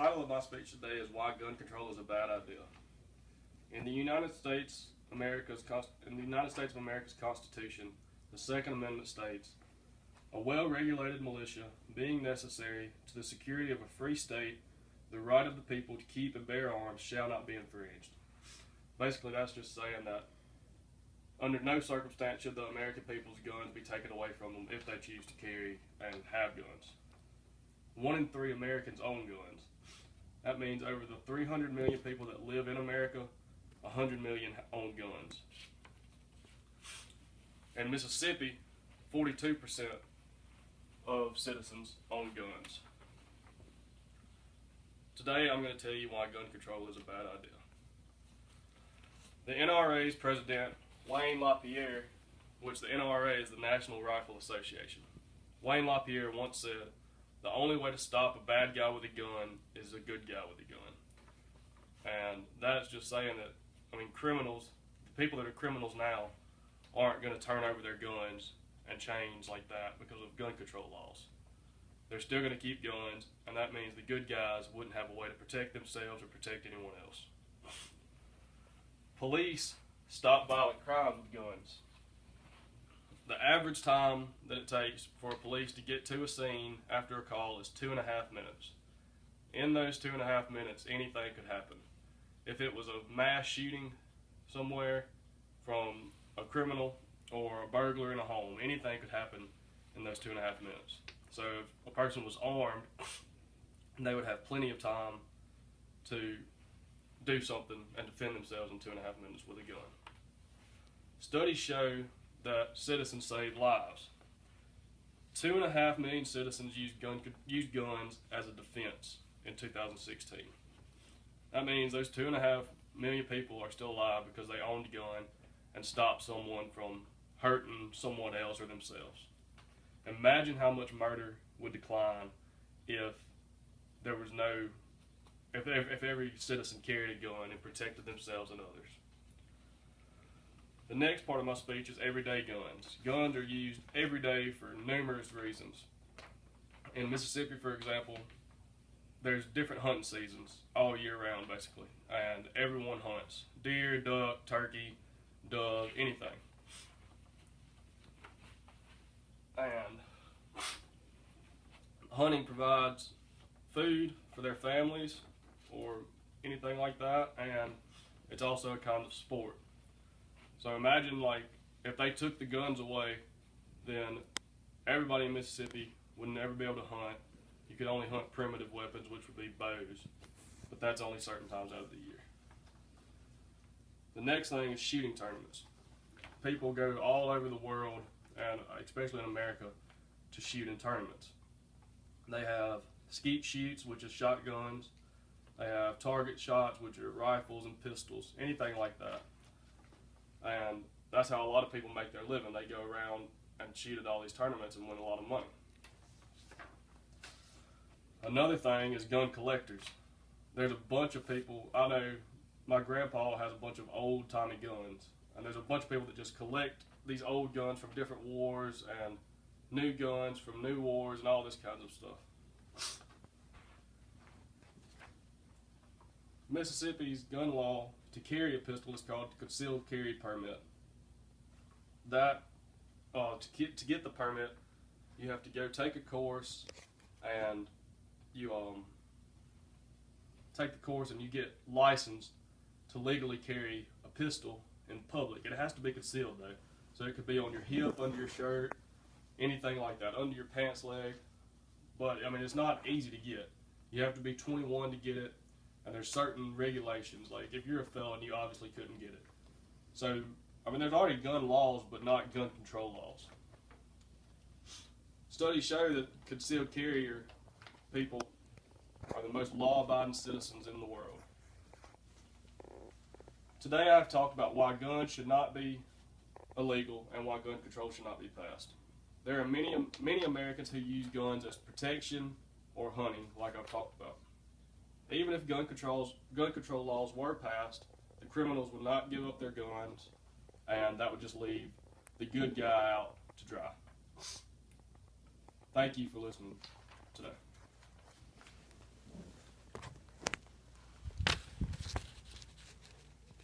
title of my speech today is Why Gun Control is a Bad Idea. In the United States of America's Constitution, the Second Amendment states, "A well-regulated militia being necessary to the security of a free state, the right of the people to keep and bear arms shall not be infringed." Basically, that's just saying that under no circumstance should the American people's guns be taken away from them if they choose to carry and have guns. 1 in 3 Americans own guns. That means over the 300 million people that live in America, 100 million own guns. In Mississippi, 42% of citizens own guns. Today I'm going to tell you why gun control is a bad idea. The NRA's president, Wayne LaPierre, which the NRA is the National Rifle Association. Wayne LaPierre once said, "The only way to stop a bad guy with a gun is a good guy with a gun." And that's just saying that, criminals, the people that are criminals now, aren't going to turn over their guns and change like that because of gun control laws. They're still going to keep guns, and that means the good guys wouldn't have a way to protect themselves or protect anyone else. Police stop violent crimes with guns. The average time that it takes for police to get to a scene after a call is 2.5 minutes. In those 2.5 minutes, anything could happen. If it was a mass shooting somewhere from a criminal or a burglar in a home, anything could happen in those 2.5 minutes. So if a person was armed, they would have plenty of time to do something and defend themselves in 2.5 minutes with a gun. Studies show that citizens save lives. 2.5 million citizens used guns as a defense in 2016. That means those 2.5 million people are still alive because they owned a gun and stopped someone from hurting someone else or themselves. Imagine how much murder would decline if there was if every citizen carried a gun and protected themselves and others. The next part of my speech is everyday guns. Guns are used every day for numerous reasons. In Mississippi, for example, there's different hunting seasons all year round, basically, and everyone hunts. Deer, duck, turkey, dove, anything. And hunting provides food for their families or anything like that, and it's also a kind of sport. So imagine, if they took the guns away, then everybody in Mississippi would never be able to hunt. You could only hunt primitive weapons, which would be bows, but that's only certain times out of the year. The next thing is shooting tournaments. People go all over the world, and especially in America, to shoot in tournaments. They have skeet shoots, which is shotguns. They have target shots, which are rifles and pistols, anything like that. And that's how a lot of people make their living. They go around and shoot at all these tournaments and win a lot of money. Another thing is gun collectors. There's a bunch of people, I know my grandpa has a bunch of old-timey guns, and there's a bunch of people that just collect these old guns from different wars and new guns from new wars and all this kinds of stuff. Mississippi's gun law to carry a pistol is called the concealed carry permit. That to get the permit, you have to go take a course, and you take the course and you get licensed to legally carry a pistol in public. It has to be concealed though, so it could be on your hip, under your shirt, anything like that, under your pants leg. But it's not easy to get. You have to be 21 to get it. And there's certain regulations, like if you're a felon, you obviously couldn't get it. So, there's already gun laws, but not gun control laws. Studies show that concealed carrier people are the most law-abiding citizens in the world. Today I've talked about why guns should not be illegal and why gun control should not be passed. There are many Americans who use guns as protection or hunting, like I've talked about. Even if gun control laws were passed, the criminals would not give up their guns, and that would just leave the good guy out to dry. Thank you for listening today.